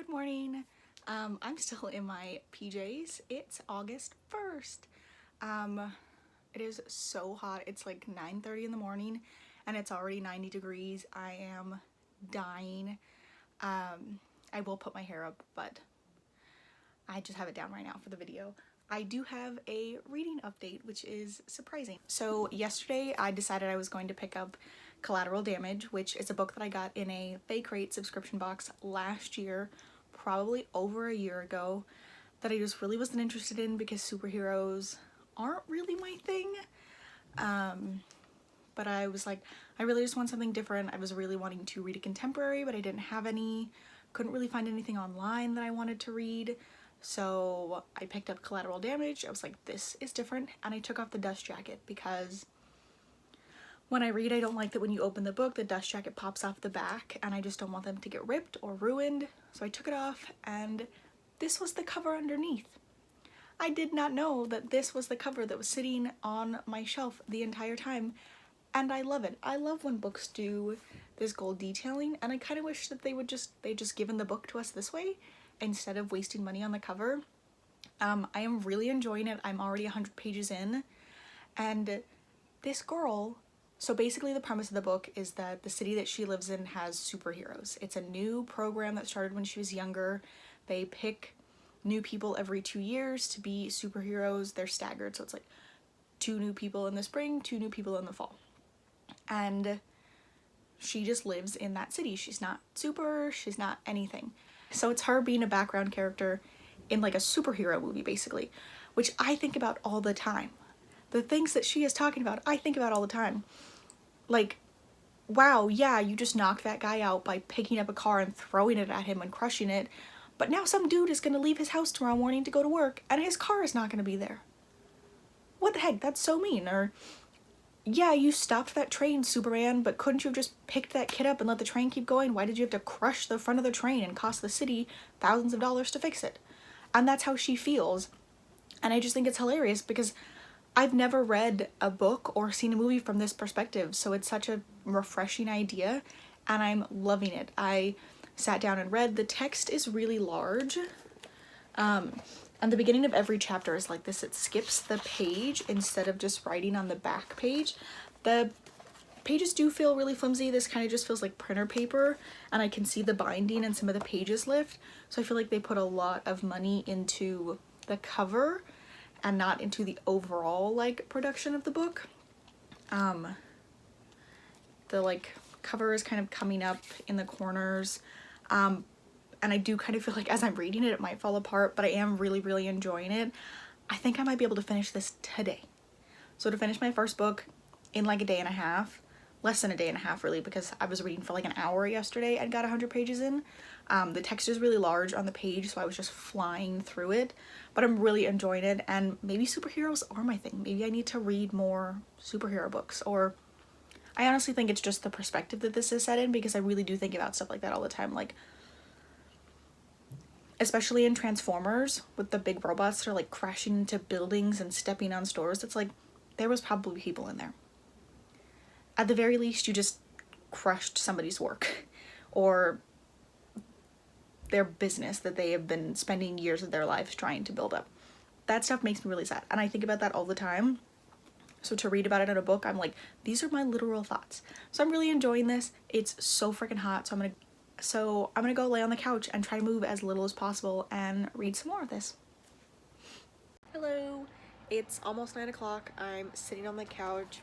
morning. I'm still in my PJs. It's August 1st. It is so hot. It's like 9:30 in the morning and it's already 90 degrees. I am dying. I will put my hair up, but I just have it down right now for the video. I do have a reading update, which is surprising. So yesterday I decided I was going to pick up Collateral Damage, which is a book that I got in a Fake Rate subscription box last year, probably over a year ago, that I just really wasn't interested in because superheroes aren't really my thing. But I was like, I really just want something different. I was really wanting to read a contemporary, but I didn't have any. Couldn't really find anything online that I wanted to read. So I picked up Collateral Damage. I was like, this is different. And I took off the dust jacket because when I read, I don't like that when you open the book, the dust jacket pops off the back, and I just don't want them to get ripped or ruined. So I took it off, and this was the cover underneath. I did not know that this was the cover that was sitting on my shelf the entire time, and I love it. I love when books do this gold detailing, and I kind of wish that they just given the book to us this way instead of wasting money on the cover. I am really enjoying it. I'm already 100 pages in, and this girl, so basically the premise of the book is that the city that she lives in has superheroes. It's a new program that started when she was younger. They pick new people every 2 years to be superheroes. They're staggered, so it's like 2 new people in the spring, 2 new people in the fall. And she just lives in that city. She's not super, she's not anything. So it's her being a background character in like a superhero movie, basically, which I think about all the time. The things that she is talking about, I think about all the time. Like, wow, yeah, you just knocked that guy out by picking up a car and throwing it at him and crushing it, but now some dude is gonna leave his house tomorrow morning to go to work and his car is not gonna be there. What the heck, that's so mean. Or, yeah, you stopped that train, Superman, but couldn't you have just picked that kid up and let the train keep going? Why did you have to crush the front of the train and cost the city thousands of dollars to fix it? And that's how she feels. And I just think it's hilarious because I've never read a book or seen a movie from this perspective, so it's such a refreshing idea, and I'm loving it. I sat down and read. The text is really large. And the beginning of every chapter is like this. It skips the page instead of just writing on the back page. The pages do feel really flimsy. This kind of just feels like printer paper, and I can see the binding and some of the pages lift. So I feel like they put a lot of money into the cover and not into the overall like production of the book. The like cover is kind of coming up in the corners. And I do kind of feel like as I'm reading it, it might fall apart, but I am really, really enjoying it. I think I might be able to finish this today. So to finish my first book in like a day and a half, less than a day and a half really, because I was reading for like an hour yesterday and got 100 pages in. The text is really large on the page, so I was just flying through it, but I'm really enjoying it, and maybe superheroes are my thing. Maybe I need to read more superhero books, or I honestly think it's just the perspective that this is set in, because I really do think about stuff like that all the time, like especially in Transformers with the big robots that are like crashing into buildings and stepping on stores. It's like there was probably people in there. At the very least, you just crushed somebody's work or their business that they have been spending years of their lives trying to build up. That stuff makes me really sad, and I think about that all the time. So to read about it in a book, I'm like, these are my literal thoughts. So I'm really enjoying this. It's so freaking hot, so I'm gonna go lay on the couch and try to move as little as possible and read some more of this. Hello, it's almost 9 o'clock. I'm sitting on the couch.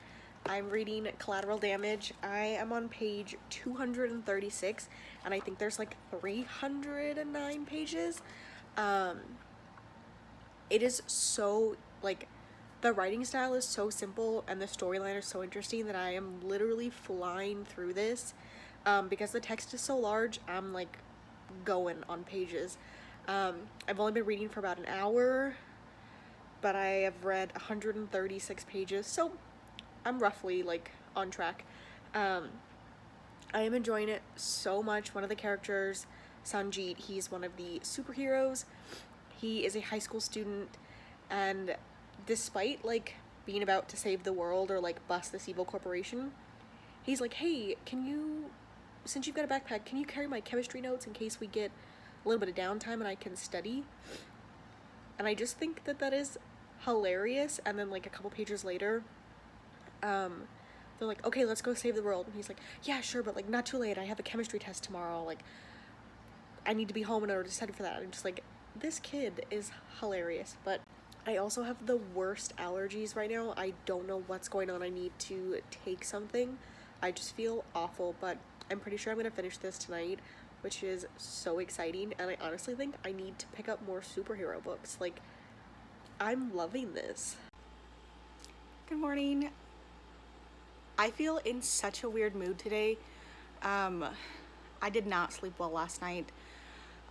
I'm reading Collateral Damage. I am on page 236, and I think there's like 309 pages. It is so, like, the writing style is so simple and the storyline is so interesting that I am literally flying through this. Because the text is so large, I'm like going on pages. I've only been reading for about an hour, but I have read 136 pages, so I'm roughly like on track. I am enjoying it so much. One of the characters, Sanjeet, he's one of the superheroes. He is a high school student, and despite like being about to save the world or like bust this evil corporation, he's like, hey, since you've got a backpack, can you carry my chemistry notes in case we get a little bit of downtime and I can study. And I just think that that is hilarious. And then like a couple pages later, they're like, okay, let's go save the world. And he's like, yeah, sure, but like not too late. I have a chemistry test tomorrow. Like, I need to be home in order to study for that. I'm just like, this kid is hilarious. But I also have the worst allergies right now. I don't know what's going on. I need to take something. I just feel awful, but I'm pretty sure I'm gonna finish this tonight, which is so exciting. And I honestly think I need to pick up more superhero books. Like, I'm loving this. Good morning. I feel in such a weird mood today. I did not sleep well last night.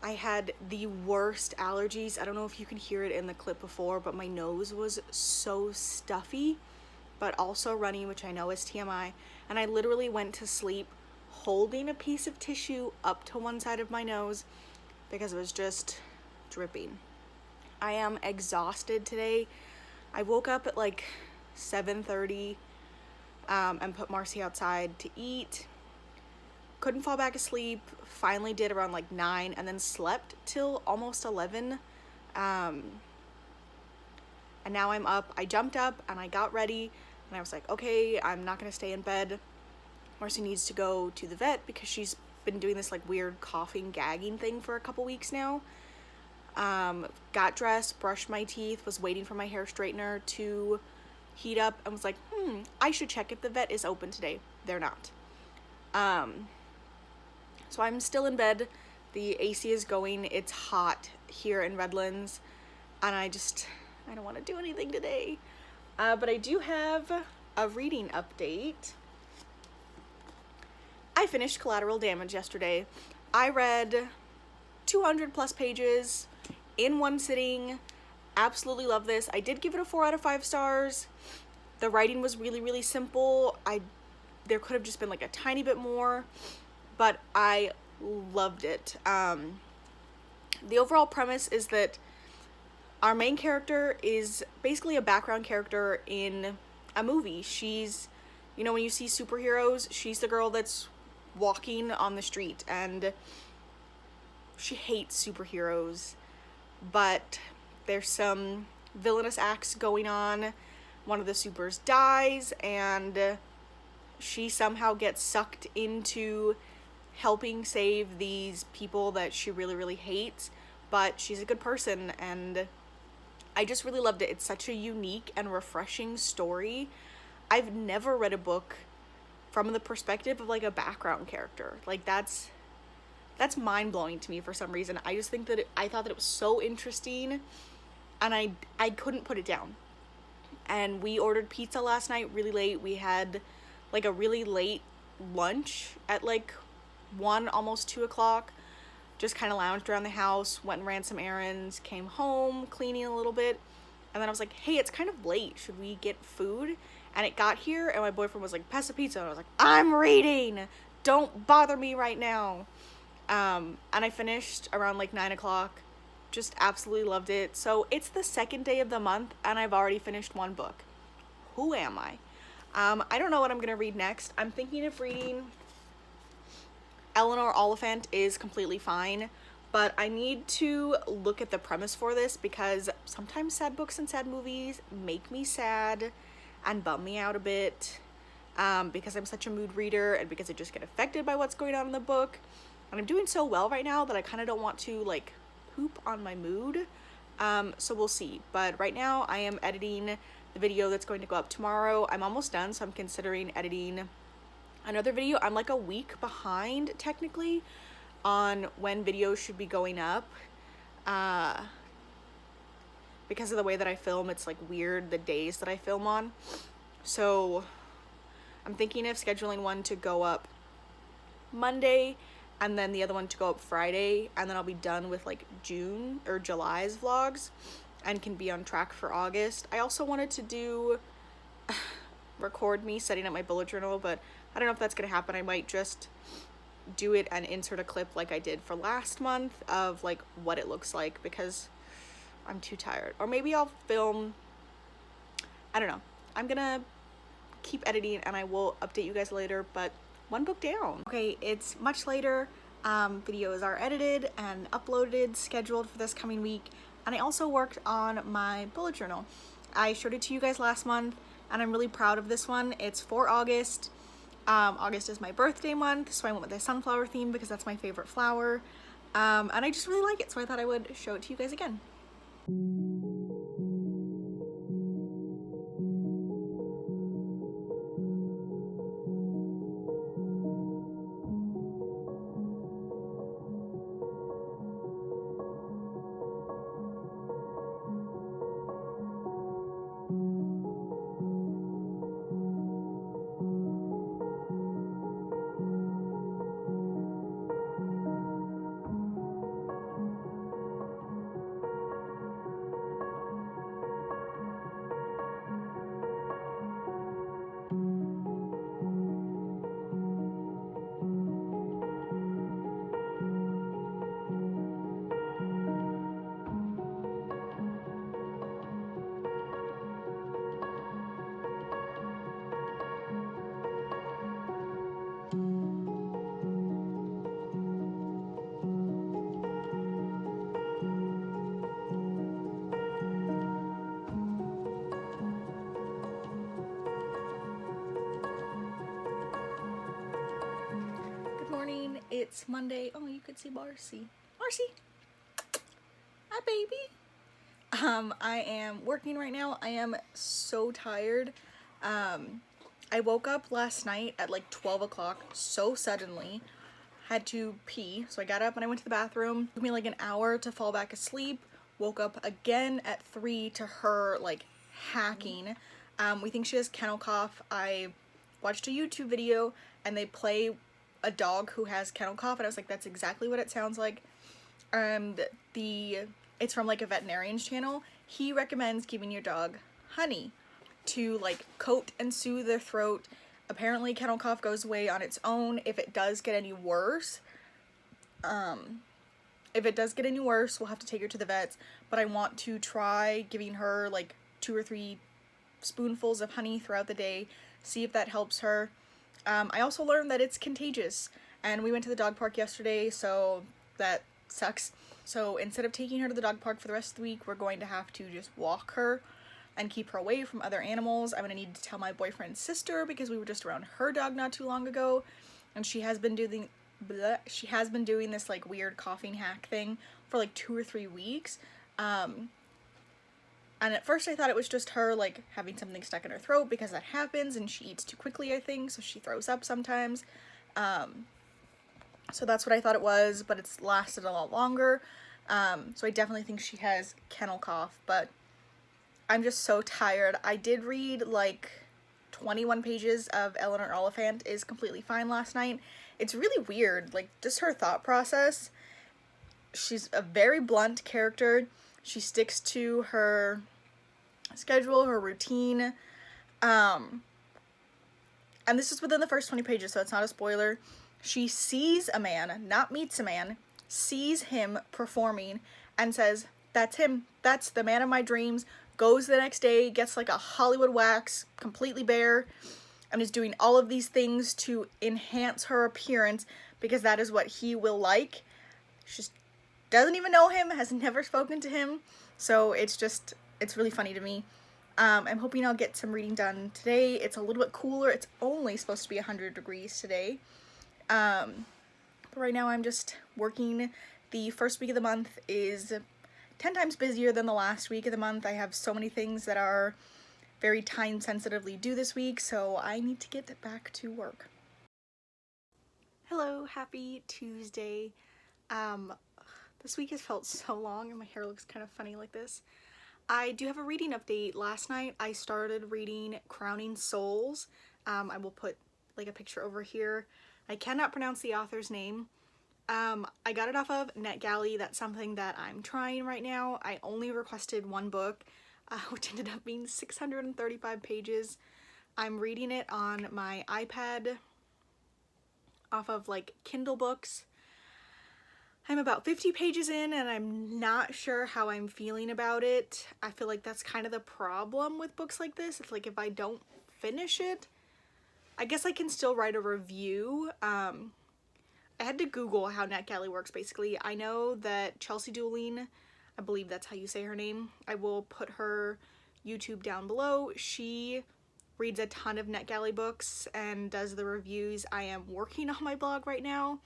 I had the worst allergies. I don't know if you can hear it in the clip before, but my nose was so stuffy, but also runny, which I know is TMI. And I literally went to sleep holding a piece of tissue up to one side of my nose because it was just dripping. I am exhausted today. I woke up at like 7:30 and put Marcy outside to eat. Couldn't fall back asleep. Finally did around like 9 and then slept till almost 11. And now I'm up. I jumped up and I got ready and I was like, okay, I'm not gonna stay in bed. Marcy needs to go to the vet because she's been doing this like weird coughing, gagging thing for a couple weeks now. Got dressed, brushed my teeth, was waiting for my hair straightener to heat up and was like, I should check if the vet is open today. They're not. So I'm still in bed. The AC is going. It's hot here in Redlands and I don't want to do anything today. But I do have a reading update. I finished Collateral Damage yesterday. I read 200 plus pages in one sitting. Absolutely love this. I did give it a 4 out of 5 stars. The writing was really, really simple. There could have just been like a tiny bit more, but I loved it. The overall premise is that our main character is basically a background character in a movie. She's, you know, when you see superheroes, she's the girl that's walking on the street and she hates superheroes, but there's some villainous acts going on. One of the supers dies and she somehow gets sucked into helping save these people that she really, really hates, but she's a good person and I just really loved it. It's such a unique and refreshing story. I've never read a book from the perspective of like a background character. Like that's mind-blowing to me for some reason. I just think that I thought that it was so interesting and I couldn't put it down. And we ordered pizza last night really late. We had like a really late lunch at like 1, almost 2 o'clock. Just kind of lounged around the house, went and ran some errands, came home, cleaning a little bit. And then I was like, hey, it's kind of late. Should we get food? And it got here and my boyfriend was like, pass the pizza. And I was like, I'm reading. Don't bother me right now. And I finished around like 9 o'clock. Just absolutely loved it. So it's the second day of the month and I've already finished one book. Who am I? I don't know what I'm going to read next. I'm thinking of reading Eleanor Oliphant is completely fine, but I need to look at the premise for this because sometimes sad books and sad movies make me sad and bum me out a bit because I'm such a mood reader and because I just get affected by what's going on in the book. And I'm doing so well right now that I kind of don't want to like poop on my mood. So we'll see. But right now I am editing the video that's going to go up tomorrow. I'm almost done, so I'm considering editing another video. I'm like a week behind technically on when videos should be going up. Because of the way that I film, it's like weird the days that I film on. So I'm thinking of scheduling one to go up Monday and then the other one to go up Friday, and then I'll be done with like June or July's vlogs and can be on track for August. I also wanted to do record me setting up my bullet journal, but I don't know if that's gonna happen. I might just do it and insert a clip like I did for last month of like what it looks like because I'm too tired. Or maybe I'll film, I don't know. I'm gonna keep editing and I will update you guys later, but one book down. Okay, it's much later. Videos are edited and uploaded, scheduled for this coming week, and I also worked on my bullet journal. I showed it to you guys last month, and I'm really proud of this one. It's for August. August is my birthday month, so I went with the sunflower theme because that's my favorite flower, and I just really like it, so I thought I would show it to you guys again. It's Monday. Oh, you could see Marcy. Marcy! Hi, baby! I am working right now. I am so tired. I woke up last night at like 12 o'clock so suddenly. Had to pee, so I got up and I went to the bathroom. It took me like an hour to fall back asleep. Woke up again at 3 to her like hacking. We think she has kennel cough. I watched a YouTube video and they play a dog who has kennel cough, and I was like, that's exactly what it sounds like. It's from like a veterinarian's channel. He recommends giving your dog honey to like coat and soothe their throat. Apparently kennel cough goes away on its own if it does get any worse. If it does get any worse, we'll have to take her to the vets, but I want to try giving her like 2 or 3 spoonfuls of honey throughout the day, see if that helps her. I also learned that it's contagious, and we went to the dog park yesterday, so that sucks. So instead of taking her to the dog park for the rest of the week, we're going to have to just walk her and keep her away from other animals. I'm gonna need to tell my boyfriend's sister because we were just around her dog not too long ago, and she has been doing this like weird coughing hack thing for like 2 or 3 weeks. And at first I thought it was just her like having something stuck in her throat because that happens, and she eats too quickly, I think, so she throws up sometimes. So that's what I thought it was, but it's lasted a lot longer. So I definitely think she has kennel cough, but I'm just so tired. I did read like 21 pages of Eleanor Oliphant is Completely Fine last night. It's really weird, like just her thought process. She's a very blunt character. She sticks to her schedule, her routine. And this is within the first 20 pages, so it's not a spoiler. She sees a man, not meets a man, sees him performing and says, that's him, that's the man of my dreams, goes the next day, gets like a Hollywood wax, completely bare, and is doing all of these things to enhance her appearance because that is what he will like. She just doesn't even know him, has never spoken to him, so it's really funny to me. I'm hoping I'll get some reading done today. It's a little bit cooler. It's only supposed to be 100 degrees today. But right now I'm just working. The first week of the month is 10 times busier than the last week of the month. I have so many things that are very time sensitively due this week, so I need to get back to work. Hello, happy Tuesday. This week has felt so long and my hair looks kind of funny like this. I do have a reading update. Last night I started reading Crowning Souls. I will put like a picture over here. I cannot pronounce the author's name. I got it off of NetGalley. That's something that I'm trying right now. I only requested 1 book, which ended up being 635 pages. I'm reading it on my iPad off of like Kindle books. I'm about 50 pages in and I'm not sure how I'm feeling about it. I feel like that's kind of the problem with books like this. It's like if I don't finish it, I guess I can still write a review. I had to Google how NetGalley works basically. I know that Chelsea Dueling, I believe that's how you say her name, I will put her YouTube down below. She reads a ton of NetGalley books and does the reviews. I am working on my blog right now.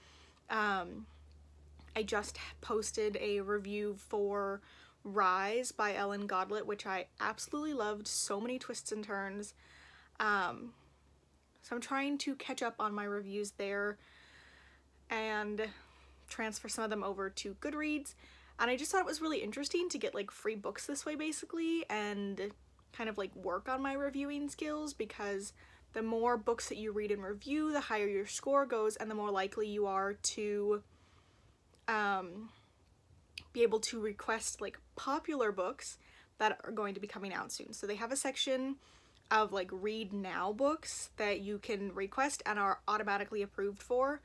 I just posted a review for Rise by Ellen Godlet, which I absolutely loved. So many twists and turns. So I'm trying to catch up on my reviews there and transfer some of them over to Goodreads. And I just thought it was really interesting to get like free books this way basically, and kind of like work on my reviewing skills, because the more books that you read and review, the higher your score goes and the more likely you are to be able to request like popular books that are going to be coming out soon. So they have a section of like read now books that you can request and are automatically approved for.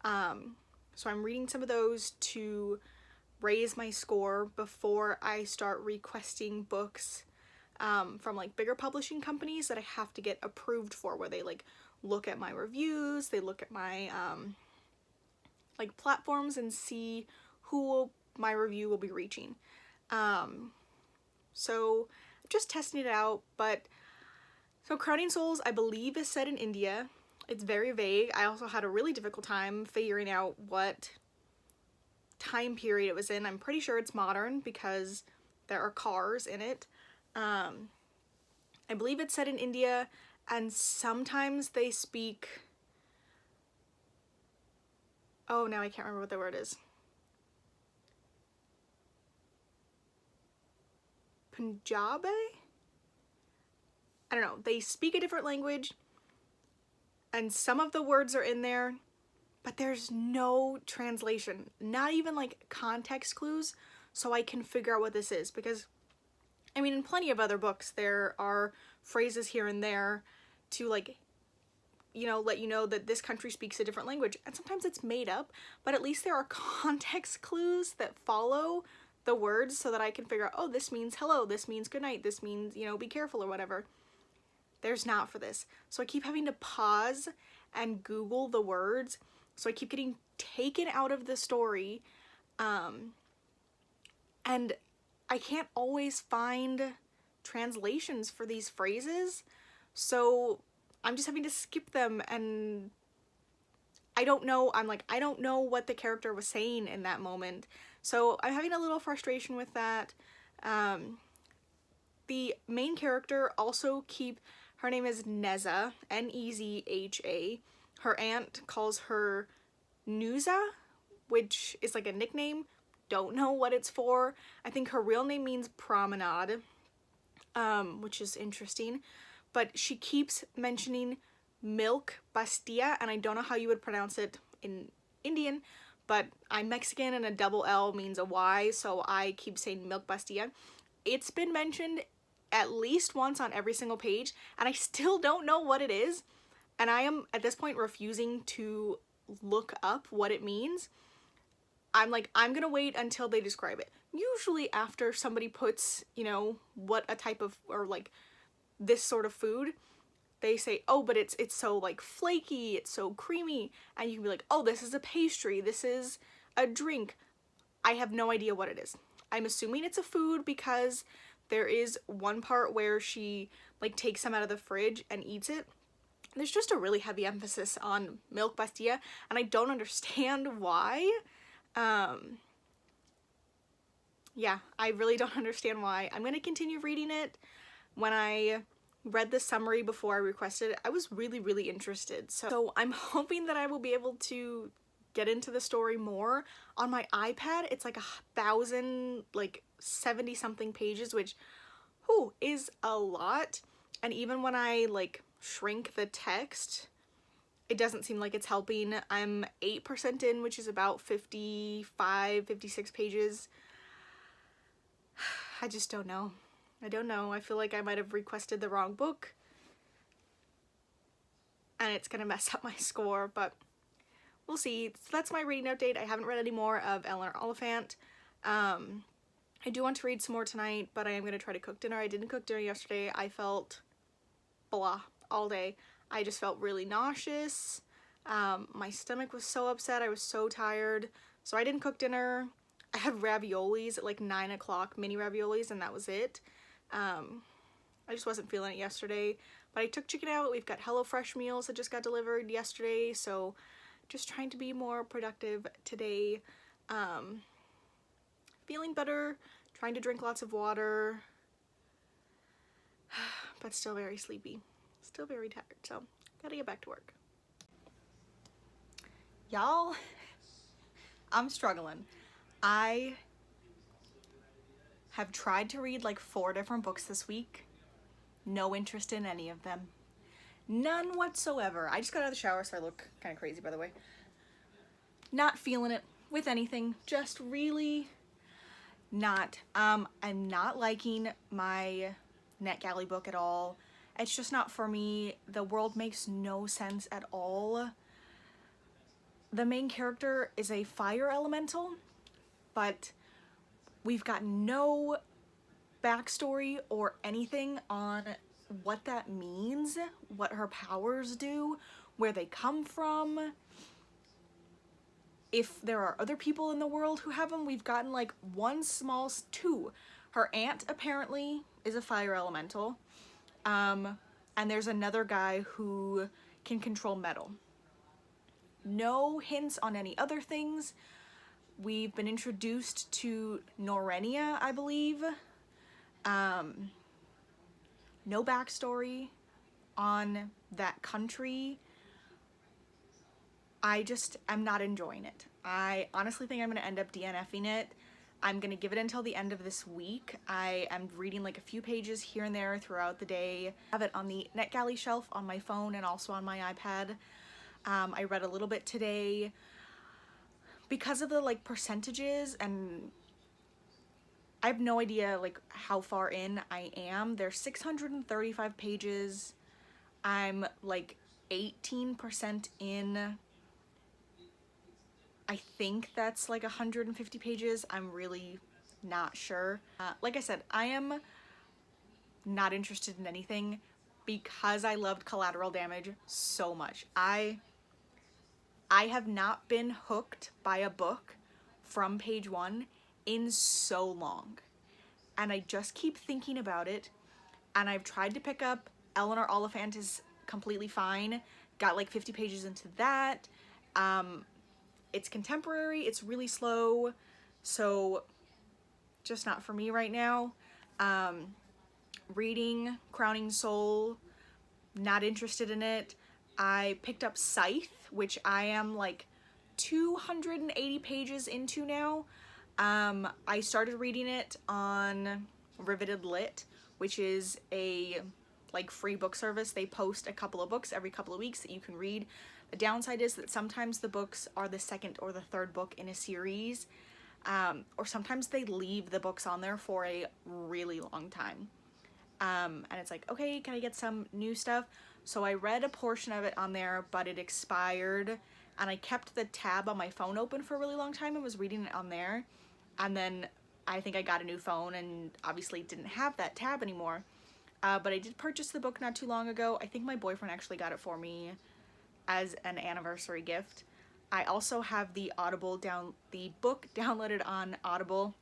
So I'm reading some of those to raise my score before I start requesting books from like bigger publishing companies that I have to get approved for, where they like look at my reviews, they look at my like platforms and see who my review will be reaching. So just testing it out. But so Crowning Souls, I believe, is set in India. It's very vague. I also had a really difficult time figuring out what time period it was in. I'm pretty sure it's modern because there are cars in it. I believe it's set in India, and sometimes they speak, oh, now I can't remember what the word is. Punjabi? I don't know. They speak a different language, and some of the words are in there, but there's no translation, not even like context clues, so I can figure out what this is. Because I mean, in plenty of other books there are phrases here and there to like, you know, let you know that this country speaks a different language, and sometimes it's made up, but at least there are context clues that follow the words so that I can figure out, oh, this means hello, this means good night, this means, you know, be careful or whatever. There's not for this. So I keep having to pause and Google the words. So I keep getting taken out of the story. And I can't always find translations for these phrases. So I'm just having to skip them, and I don't know. I'm like, I don't know what the character was saying in that moment. So I'm having a little frustration with that. The main character also her name is Nezha, Nezha. Her aunt calls her Nuza, which is like a nickname. Don't know what it's for. I think her real name means promenade, which is interesting. But she keeps mentioning Milk Bastia, and I don't know how you would pronounce it in Indian, but I'm Mexican and a double L means a Y, so I keep saying Milk Bastia. It's been mentioned at least once on every single page, and I still don't know what it is, and I am at this point refusing to look up what it means. I'm like, I'm gonna wait until they describe it. Usually after somebody puts, you know, what a type of, or like this sort of food, they say, oh, but it's so like flaky, it's so creamy, and you can be like, oh, this is a pastry, this is a drink. I have no idea what it is. I'm assuming it's a food because there is one part where she like takes some out of the fridge and eats it. There's just a really heavy emphasis on Milk Bastia, and I don't understand why. Yeah, I really don't understand why. I'm gonna continue reading it. When I read the summary before I requested it, I was really, really interested. So I'm hoping that I will be able to get into the story more. On my iPad, it's like 1,000, like 70 something pages, which is a lot. And even when I like shrink the text, it doesn't seem like it's helping. I'm 8% in, which is about 55, 56 pages. I just don't know. I don't know. I feel like I might have requested the wrong book, and it's gonna mess up my score, but we'll see. So that's my reading update. I haven't read any more of Eleanor Oliphant. I do want to read some more tonight, but I am gonna try to cook dinner. I didn't cook dinner yesterday. I felt blah all day. I just felt really nauseous. My stomach was so upset. I was so tired. So I didn't cook dinner. I had raviolis at like 9 o'clock, mini raviolis, and that was it. I just wasn't feeling it yesterday. But I took chicken out. We've got HelloFresh meals that just got delivered yesterday. So just trying to be more productive today. Feeling better. Trying to drink lots of water. But still very sleepy. Still very tired. So gotta get back to work. Y'all, I'm struggling. I have tried to read like 4 different books this week. No interest in any of them. None whatsoever. I just got out of the shower, so I look kind of crazy, by the way. Not feeling it with anything. Just really not. I'm not liking my NetGalley book at all. It's just not for me. The world makes no sense at all. The main character is a fire elemental, but we've got no backstory or anything on what that means, what her powers do, where they come from, if there are other people in the world who have them. We've gotten like two. Her aunt apparently is a fire elemental, and there's another guy who can control metal. No hints on any other things. We've been introduced to Norenia, I believe. No backstory on that country. I'm not enjoying it. I honestly think I'm going to end up DNFing it. I'm going to give it until the end of this week. I am reading like a few pages here and there throughout the day. I have it on the NetGalley shelf on my phone and also on my iPad. I read a little bit today. Because of the like percentages, and I have no idea like how far in I am. There's 635 pages. I'm like 18% in. I think that's like 150 pages. I'm really not sure. Like I said, I am not interested in anything because I loved Collateral Damage so much. I have not been hooked by a book from page 1 in so long. And I just keep thinking about it. And I've tried to pick up Eleanor Oliphant is Completely Fine. Got like 50 pages into that. It's contemporary. It's really slow. So just not for me right now. Reading Crowning Soul. Not interested in it. I picked up Scythe, which I am like 280 pages into now. I started reading it on Riveted Lit, which is a like free book service. They post a couple of books every couple of weeks that you can read. The downside is that sometimes the books are the second or the third book in a series, or sometimes they leave the books on there for a really long time. And it's like, okay, can I get some new stuff? So I read a portion of it on there, but it expired, and I kept the tab on my phone open for a really long time and was reading it on there. And then I think I got a new phone and obviously didn't have that tab anymore. But I did purchase the book not too long ago. I think my boyfriend actually got it for me as an anniversary gift. I also have the book downloaded on Audible.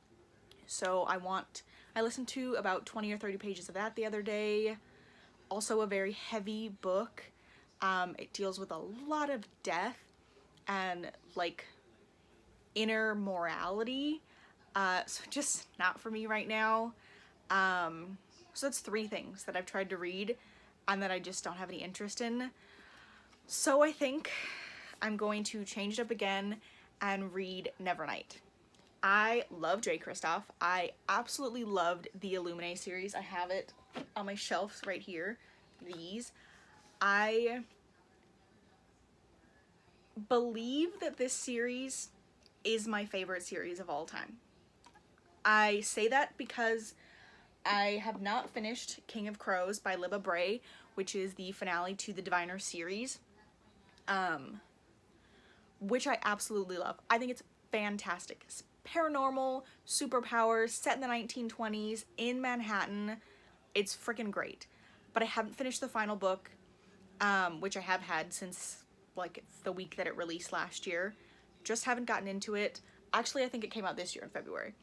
So I listened to about 20 or 30 pages of that the other day. Also a very heavy book. It deals with a lot of death and like inner morality. So just not for me right now. So that's 3 things that I've tried to read and that I just don't have any interest in. So I think I'm going to change it up again and read Nevernight. I love J. Kristoff. I absolutely loved the Illuminae series. I have it on my shelves right here. These. I believe that this series is my favorite series of all time. I say that because I have not finished King of Crows by Libba Bray, which is the finale to the Diviner series, which I absolutely love. I think it's fantastic. It's paranormal, superpowers, set in the 1920s, in Manhattan. It's freaking great. But I haven't finished the final book, which I have had since like the week that it released last year. Just haven't gotten into it. Actually, I think it came out this year in February.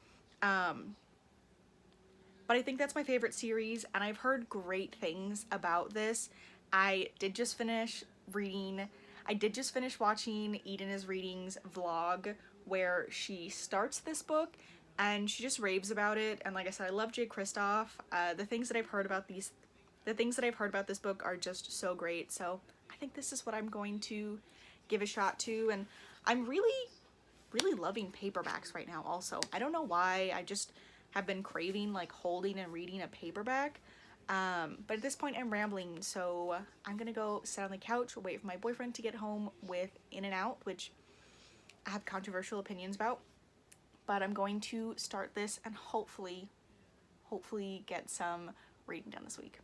But I think that's my favorite series, and I've heard great things about this. I did just finish reading, I did just finish watching Eden is Reading's vlog where she starts this book and she just raves about it. And like I said, I love Jay Kristoff. The things that I've heard about this book are just so great. So I think this is what I'm going to give a shot to. And I'm really loving paperbacks right now also. I don't know why, I just have been craving like holding and reading a paperback. But at this point I'm rambling, so I'm gonna go sit on the couch, wait for my boyfriend to get home with In and Out, which I have controversial opinions about. But I'm going to start this and hopefully get some reading done this week.